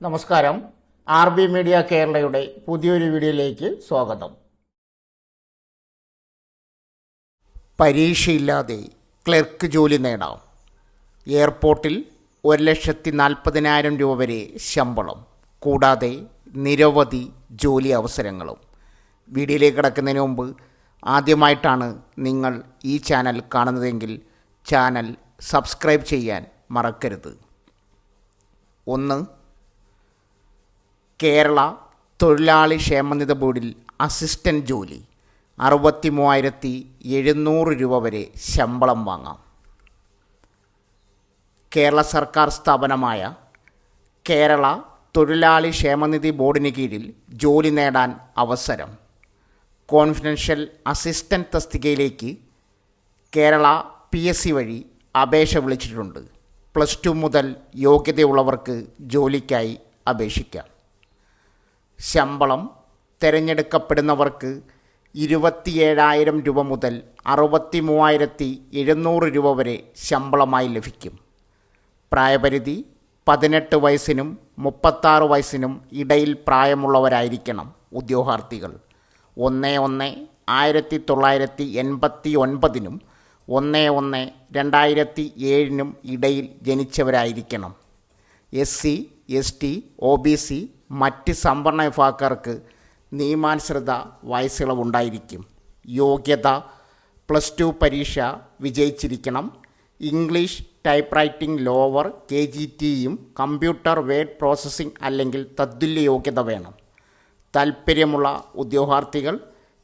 നമസ്കാരം. RB media കേരളയുടെ പുതിയൊരു വീഡിയോയിലേക്ക് സ്വാഗതം. പരീക്ഷയില്ലാതെ ക്ലർക്ക് ജോലി നേടാം. എയർപോർട്ടിൽ 1,40,000 രൂപ വരെ ശമ്പളം, കൂടാതെ നിരവധി ജോലി അവസരങ്ങളും. വീഡിയോയിലേക്ക് കടക്കുന്നതിന് മുമ്പ് ആദ്യമായിട്ടാണ് നിങ്ങൾ ഈ ചാനൽ കാണുന്നതെങ്കിൽ ചാനൽ സബ്സ്ക്രൈബ് ചെയ്യാൻ മറക്കരുത്. 1. കേരള തൊഴിലാളി ക്ഷേമനിധി ബോർഡിൽ അസിസ്റ്റൻ്റ് ജോലി 63,700 രൂപ വരെ ശമ്പളം വാങ്ങാം. കേരള സർക്കാർ സ്ഥാപനമായ കേരള തൊഴിലാളി ക്ഷേമനിധി ബോർഡിന് കീഴിൽ ജോലി നേടാൻ അവസരം. കോൺഫിഡൻഷ്യൽ അസിസ്റ്റൻ്റ് തസ്തികയിലേക്ക് കേരള PSC വഴി അപേക്ഷ വിളിച്ചിട്ടുണ്ട്. +2 മുതൽ യോഗ്യതയുള്ളവർക്ക് ജോലിക്കായി അപേക്ഷിക്കാം. ശമ്പളം തിരഞ്ഞെടുക്കപ്പെടുന്നവർക്ക് 27,000 രൂപ മുതൽ 63,700 രൂപ വരെ ശമ്പളമായി ലഭിക്കും. പ്രായപരിധി 18 വയസ്സിനും 36 വയസ്സിനും ഇടയിൽ പ്രായമുള്ളവരായിരിക്കണം ഉദ്യോഗാർത്ഥികൾ. 1/1/1989 1/1/2007 ഇടയിൽ ജനിച്ചവരായിരിക്കണം. SC, ST, OBC മറ്റ് സംവരണ വിഭാഗക്കാർക്ക് നിയമാനുസൃത വയസ്സിളവുണ്ടായിരിക്കും. യോഗ്യത +2 പരീക്ഷ വിജയിച്ചിരിക്കണം. ഇംഗ്ലീഷ് ടൈപ്പ് റൈറ്റിംഗ് ലോവർ KGTയും കമ്പ്യൂട്ടർ വേഡ് പ്രോസസ്സിംഗ് അല്ലെങ്കിൽ തത്തുല്യ യോഗ്യത വേണം. താൽപ്പര്യമുള്ള ഉദ്യോഗാർത്ഥികൾ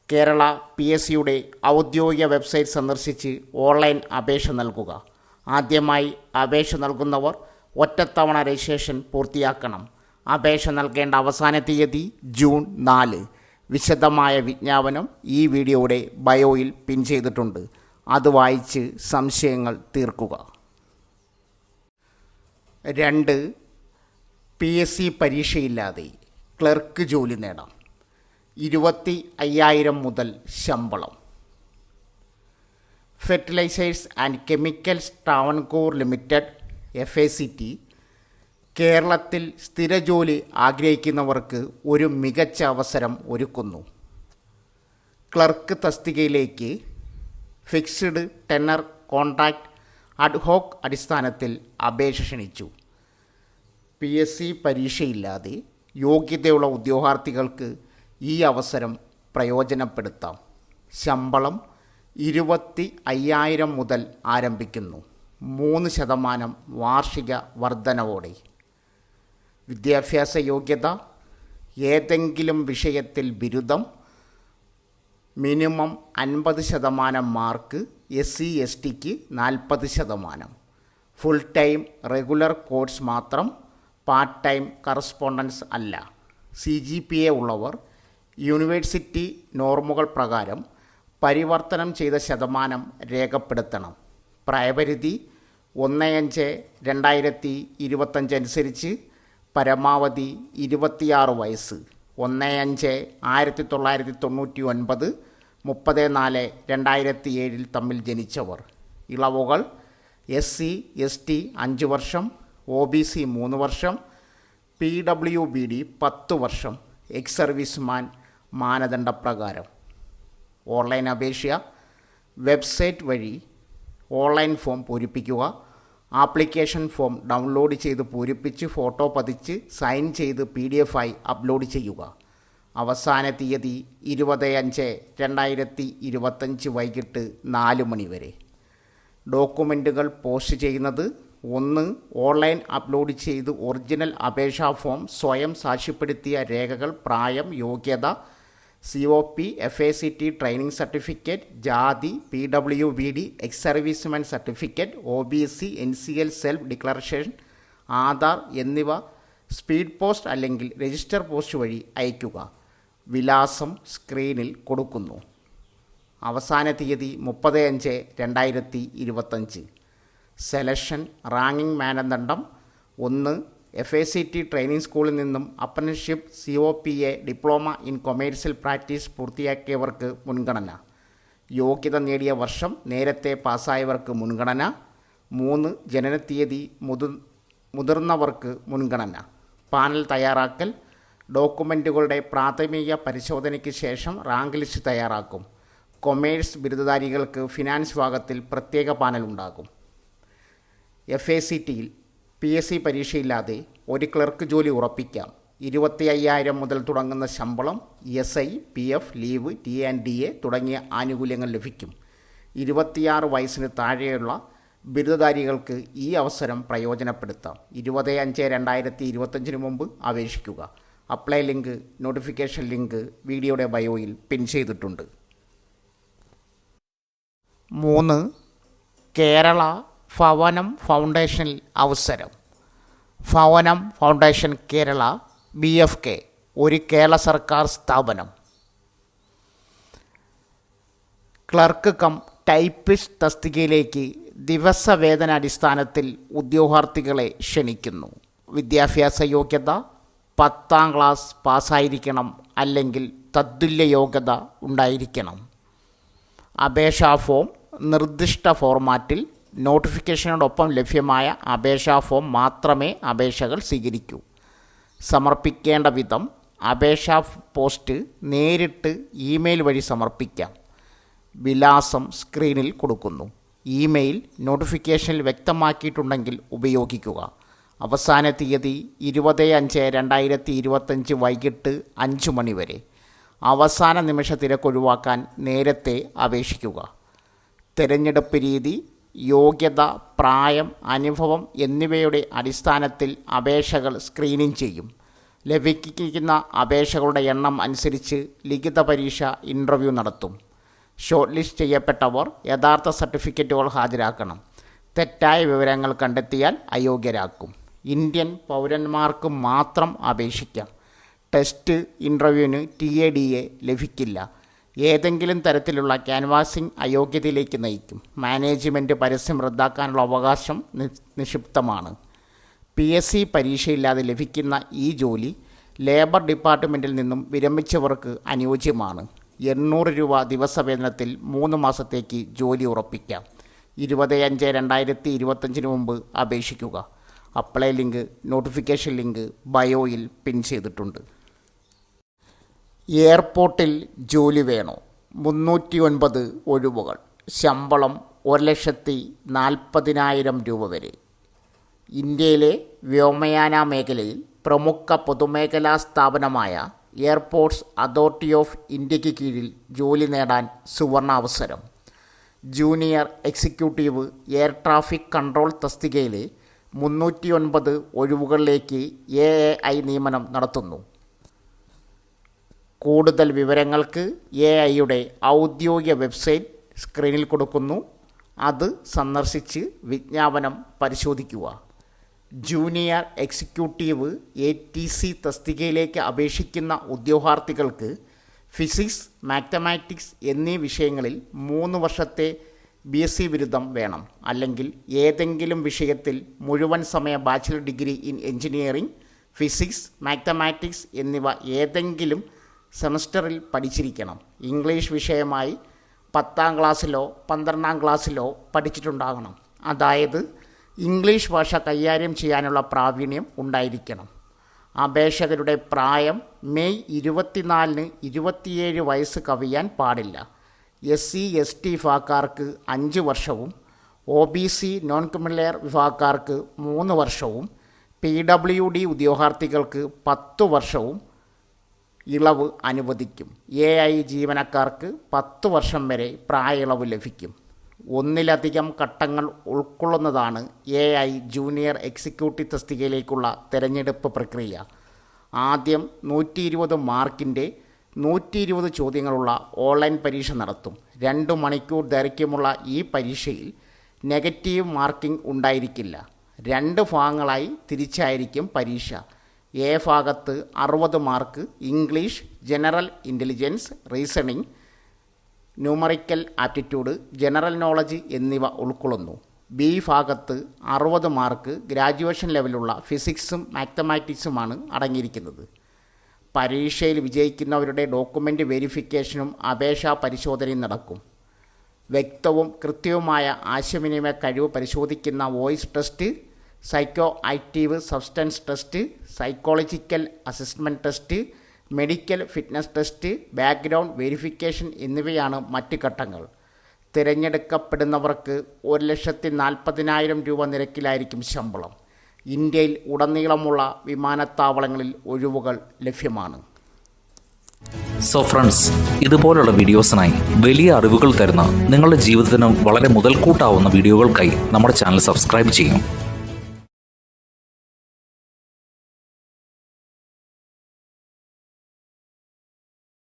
കേരള PSCയുടെ ഔദ്യോഗിക വെബ്സൈറ്റ് സന്ദർശിച്ച് ഓൺലൈൻ അപേക്ഷ നൽകുക. ആദ്യമായി അപേക്ഷ നൽകുന്നവർ ഒറ്റത്തവണ രജിസ്ട്രേഷൻ പൂർത്തിയാക്കണം. അപേക്ഷ നൽകേണ്ട അവസാന തീയതി ജൂൺ 4. വിശദമായ വിജ്ഞാപനം ഈ വീഡിയോയുടെ ബയോയിൽ പിൻ ചെയ്തിട്ടുണ്ട്. അത് വായിച്ച് സംശയങ്ങൾ തീർക്കുക. 2. PSC പരീക്ഷയില്ലാതെ ക്ലർക്ക് ജോലി നേടാം. 25,000 മുതൽ ശമ്പളം. Fertilizers and chemicals Travancore limited FACT കേരളത്തിൽ സ്ഥിരജോലി ആഗ്രഹിക്കുന്നവർക്ക് ഒരു മികച്ച അവസരം ഒരുക്കുന്നു. ക്ലർക്ക് തസ്തികയിലേക്ക് ഫിക്സ്ഡ് ടെനർ കോൺട്രാക്റ്റ് അഡ്ഹോക്ക് അടിസ്ഥാനത്തിൽ അപേക്ഷ ക്ഷണിച്ചു. PSC പരീക്ഷയില്ലാതെ യോഗ്യതയുള്ള ഉദ്യോഗാർത്ഥികൾക്ക് ഈ അവസരം പ്രയോജനപ്പെടുത്താം. ശമ്പളം 25,000 മുതൽ ആരംഭിക്കുന്നു. 3% വാർഷിക വർധനവോടെ. വിദ്യാഭ്യാസ യോഗ്യത ഏതെങ്കിലും വിഷയത്തിൽ ബിരുദം, minimum 50% mark. SC STക്ക് 40%. Full time regular course മാത്രം, പാർട്ട് ടൈം കറസ്പോണ്ടൻസ് അല്ല. CGPA ഉള്ളവർ യൂണിവേഴ്സിറ്റി നോർമുകൾ പ്രകാരം പരിവർത്തനം ചെയ്ത ശതമാനം രേഖപ്പെടുത്തണം. പ്രായപരിധി 1/5/2025 അനുസരിച്ച് പരമാവധി 26 വയസ്സ്. 1/5/1999 30/4/2007 തമ്മിൽ ജനിച്ചവർ. ഇളവുകൾ: SC ST 5 വർഷം, OBC 3 വർഷം, PWBD 10 വർഷം. എക്സ് സർവീസ്മാൻ മാനദണ്ഡപ്രകാരം. ഓൺലൈൻ അപേക്ഷ വെബ്സൈറ്റ് വഴി ഓൺലൈൻ ഫോം പൂരിപ്പിക്കുക. ആപ്ലിക്കേഷൻ ഫോം ഡൗൺലോഡ് ചെയ്ത് പൂരിപ്പിച്ച് ഫോട്ടോ പതിച്ച് സൈൻ ചെയ്ത് PDF ആയി അപ്ലോഡ് ചെയ്യുക. അവസാന തീയതി 20/5/2025 വൈകിട്ട് 4 മണി വരെ. ഡോക്യുമെൻറ്റുകൾ പോസ്റ്റ് ചെയ്യുന്നത്: 1. ഓൺലൈൻ അപ്ലോഡ് ചെയ്ത് ഒറിജിനൽ അപേക്ഷാ ഫോം, സ്വയം സാക്ഷ്യപ്പെടുത്തിയ രേഖകൾ, പ്രായം, യോഗ്യത, COP, FACT ട്രെയിനിങ് സർട്ടിഫിക്കറ്റ്, ജാതി, PWBD, ex serviceman certificate, OBC, NCL self declaration, Aadhaar എന്നിവ സ്പീഡ് പോസ്റ്റ് അല്ലെങ്കിൽ രജിസ്റ്റർ പോസ്റ്റ് വഴി അയയ്ക്കുക. വിലാസം സ്ക്രീനിൽ കൊടുക്കുന്നു. അവസാന തീയതി 30/5/2025. സെലക്ഷൻ റാങ്കിംഗ് മാനദണ്ഡം: 1. FACT ട്രെയിനിങ് സ്കൂളിൽ നിന്നും apprenticeship COPA diploma in commercial practice പൂർത്തിയാക്കിയവർക്ക് മുൻഗണന. യോഗ്യത നേടിയ വർഷം നേരത്തെ പാസ്സായവർക്ക് മുൻഗണന. 3. ജനനത്തീയതി മുതിർന്നവർക്ക് മുൻഗണന. പാനൽ തയ്യാറാക്കൽ, ഡോക്യുമെൻറ്റുകളുടെ പ്രാഥമിക പരിശോധനയ്ക്ക് ശേഷം റാങ്ക് ലിസ്റ്റ് തയ്യാറാക്കും. കൊമേഴ്സ് ബിരുദധാരികൾക്ക് ഫിനാൻസ് വിഭാഗത്തിൽ പ്രത്യേക പാനൽ ഉണ്ടാകും. FACTയിൽ PSC പരീക്ഷയില്ലാതെ ഒരു ക്ലർക്ക് ജോലി ഉറപ്പിക്കാം. 25,000 മുതൽ തുടങ്ങുന്ന ശമ്പളം, ESI, PF, ലീവ്, T&DA തുടങ്ങിയ ആനുകൂല്യങ്ങൾ ലഭിക്കും. 26 വയസ്സിന് താഴെയുള്ള ബിരുദധാരികൾക്ക് ഈ അവസരം പ്രയോജനപ്പെടുത്താം. 20/5/2025 മുമ്പ് അപേക്ഷിക്കുക. അപ്ലൈ ലിങ്ക്, നോട്ടിഫിക്കേഷൻ ലിങ്ക് വീഡിയോയുടെ ബയോയിൽ പിൻ ചെയ്തിട്ടുണ്ട്. 3. കേരള ഭവനം ഫൗണ്ടേഷനിൽ അവസരം. ഭവനം ഫൗണ്ടേഷൻ കേരള BFK ഒരു കേരള സർക്കാർ സ്ഥാപനം. ക്ലർക്ക് കം ടൈപ്പിസ്റ്റ് തസ്തികയിലേക്ക് ദിവസവേതനാടിസ്ഥാനത്തിൽ ഉദ്യോഗാർത്ഥികളെ ക്ഷണിക്കുന്നു. വിദ്യാഭ്യാസ യോഗ്യത 10ാം ക്ലാസ് പാസ്സായിരിക്കണം, അല്ലെങ്കിൽ തത്തുല്യ യോഗ്യത ഉണ്ടായിരിക്കണം. അപേക്ഷാ ഫോം നിർദ്ദിഷ്ട ഫോർമാറ്റിൽ നോട്ടിഫിക്കേഷനോടൊപ്പം ലഭ്യമായ അപേക്ഷാ ഫോം മാത്രമേ അപേക്ഷകൾ സ്വീകരിക്കൂ. സമർപ്പിക്കേണ്ട വിധം: അപേക്ഷാ പോസ്റ്റ് നേരിട്ട് ഇമെയിൽ വഴി സമർപ്പിക്കാം. വിലാസം സ്ക്രീനിൽ കൊടുക്കുന്നു. ഇമെയിൽ നോട്ടിഫിക്കേഷനിൽ വ്യക്തമാക്കിയിട്ടുണ്ടെങ്കിൽ ഉപയോഗിക്കുക. അവസാന തീയതി 20/5/2025 വൈകിട്ട് 5 മണി വരെ. അവസാന നിമിഷ തിരക്കൊഴിവാക്കാൻ നേരത്തെ അപേക്ഷിക്കുക. തിരഞ്ഞെടുപ്പ് രീതി: യോഗ്യത, പ്രായം, അനുഭവം എന്നിവയുടെ അടിസ്ഥാനത്തിൽ അപേക്ഷകൾ സ്ക്രീനിംഗ് ചെയ്യും. ലഭിക്കുന്ന അപേക്ഷകളുടെ എണ്ണം അനുസരിച്ച് ലിഖിത പരീക്ഷ ഇൻ്റർവ്യൂ നടത്തും. ഷോർട്ട് ലിസ്റ്റ് ചെയ്യപ്പെട്ടവർ യഥാർത്ഥ സർട്ടിഫിക്കറ്റുകൾ ഹാജരാക്കണം. തെറ്റായ വിവരങ്ങൾ കണ്ടെത്തിയാൽ അയോഗ്യരാക്കും. ഇന്ത്യൻ പൗരന്മാർക്ക് മാത്രം അപേക്ഷിക്കാം. ടെസ്റ്റ് ഇൻ്റർവ്യൂവിന് TADA ലഭിക്കില്ല. ഏതെങ്കിലും തരത്തിലുള്ള ക്യാൻവാസിംഗ് അയോഗ്യതയിലേക്ക് നയിക്കും. മാനേജ്മെൻറ്റ് പരസ്യം റദ്ദാക്കാനുള്ള അവകാശം നിക്ഷിപ്തമാണ്. PSC പരീക്ഷയില്ലാതെ ലഭിക്കുന്ന ഈ ജോലി ലേബർ ഡിപ്പാർട്ട്മെൻറ്റിൽ നിന്നും വിരമിച്ചവർക്ക് അനുയോജ്യമാണ്. 800 രൂപ ദിവസവേതനത്തിൽ 3 മാസത്തേക്ക് ജോലി ഉറപ്പിക്കാം. 20/5/2025 മുമ്പ് അപേക്ഷിക്കുക. അപ്ലൈ ലിങ്ക്, നോട്ടിഫിക്കേഷൻ ലിങ്ക് ബയോയിൽ പിൻ ചെയ്തിട്ടുണ്ട്. എയർപോർട്ടിൽ ജോലി വേണോ? 309 ഒഴിവുകൾ. ശമ്പളം 1,40,000 രൂപ വരെ. ഇന്ത്യയിലെ വ്യോമയാന മേഖലയിൽ പ്രമുഖ പൊതുമേഖലാ സ്ഥാപനമായ എയർപോർട്ട്സ് അതോറിറ്റി ഓഫ് ഇന്ത്യയ്ക്ക് കീഴിൽ ജോലി നേടാൻ സുവർണാവസരം. Junior executive air traffic control തസ്തികയിലെ 309 ഒഴിവുകളിലേക്ക് AI നിയമനം നടത്തുന്നു. കൂടുതൽ വിവരങ്ങൾക്ക് AIയുടെ ഔദ്യോഗിക വെബ്സൈറ്റ് സ്ക്രീനിൽ കൊടുക്കുന്നു. അത് സന്ദർശിച്ച് വിജ്ഞാപനം പരിശോധിക്കുക. ജൂനിയർ എക്സിക്യൂട്ടീവ് ATC തസ്തികയിലേക്ക് അപേക്ഷിക്കുന്ന ഉദ്യോഗാർത്ഥികൾക്ക് ഫിസിക്സ്, മാത്തമാറ്റിക്സ് എന്നീ വിഷയങ്ങളിൽ 3 വർഷത്തെ BSc ബിരുദം വേണം. അല്ലെങ്കിൽ ഏതെങ്കിലും വിഷയത്തിൽ മുഴുവൻ സമയ bachelor degree in engineering, physics, mathematics എന്നിവ ഏതെങ്കിലും സെമസ്റ്ററിൽ പഠിച്ചിരിക്കണം. ഇംഗ്ലീഷ് വിഷയമായി 10ാം ക്ലാസ്സിലോ 12ാം ക്ലാസ്സിലോ പഠിച്ചിട്ടുണ്ടാകണം. അതായത് ഇംഗ്ലീഷ് ഭാഷ കൈകാര്യം ചെയ്യാനുള്ള പ്രാവീണ്യം ഉണ്ടായിരിക്കണം. അപേക്ഷകരുടെ പ്രായം മെയ് 24-ന് 27 വയസ്സ് കവിയാൻ പാടില്ല. SC/ST വിഭാഗക്കാർക്ക് 5 വർഷവും OBC നോൺ ക്രിമിനൽ വിഭാഗക്കാർക്ക് 3 വർഷവും PWD ഉദ്യോഗാർത്ഥികൾക്ക് 10 വർഷവും ഇളവ് അനുവദിക്കും. AI ജീവനക്കാർക്ക് 10 വർഷം വരെ പ്രായ ഇളവ് ലഭിക്കും. ഒന്നിലധികം ഘട്ടങ്ങൾ ഉൾക്കൊള്ളുന്നതാണ് AI ജൂനിയർ എക്സിക്യൂട്ടീവ് തസ്തികയിലേക്കുള്ള തിരഞ്ഞെടുപ്പ് പ്രക്രിയ. ആദ്യം 120 മാർക്കിൻ്റെ 120 ചോദ്യങ്ങളുള്ള ഓൺലൈൻ പരീക്ഷ നടത്തും. 2 മണിക്കൂർ ദൈർഘ്യമുള്ള ഈ പരീക്ഷയിൽ നെഗറ്റീവ് മാർക്കിംഗ് ഉണ്ടായിരിക്കില്ല. 2 ഭാഗങ്ങളായി തിരിച്ചായിരിക്കും പരീക്ഷ. A ഭാഗത്ത് 60 mark English, general intelligence, reasoning, numerical aptitude, general knowledge എന്നിവ ഉൾക്കൊള്ളുന്നു. B ഭാഗത്ത് 60 മാർക്ക് ഗ്രാജുവേഷൻ ലെവലുള്ള ഫിസിക്സും മാത്തമാറ്റിക്സുമാണ് അടങ്ങിയിരിക്കുന്നത്. പരീക്ഷയിൽ വിജയിക്കുന്നവരുടെ ഡോക്യുമെൻ്റ് വെരിഫിക്കേഷനും അപേക്ഷാ പരിശോധനയും നടക്കും. വ്യക്തവും കൃത്യവുമായ ആശയവിനിമയ കഴിവ് പരിശോധിക്കുന്ന voice test, psycho active substance test, psychological assessment test, medical fitness test, background verification എന്നിവയാണ് മറ്റ് ഘട്ടങ്ങൾ. തിരഞ്ഞെടുക്കപ്പെടുന്നവർക്ക് 1,40,000 രൂപ നിരക്കിലായിരിക്കും ശമ്പളം. ഇന്ത്യയിൽ ഉടനീളമുള്ള വിമാനത്താവളങ്ങളിൽ ഒഴിവുകൾ ലഭ്യമാണ്. സോ ഫ്രണ്ട്സ്, ഇതുപോലുള്ള വീഡിയോസിനായി വലിയ അറിവുകൾ തരുന്ന നിങ്ങളുടെ ജീവിതത്തിന് വളരെ മുതൽക്കൂട്ടാവുന്ന വീഡിയോകൾക്കായി നമ്മുടെ ചാനൽ സബ്സ്ക്രൈബ് ചെയ്യും.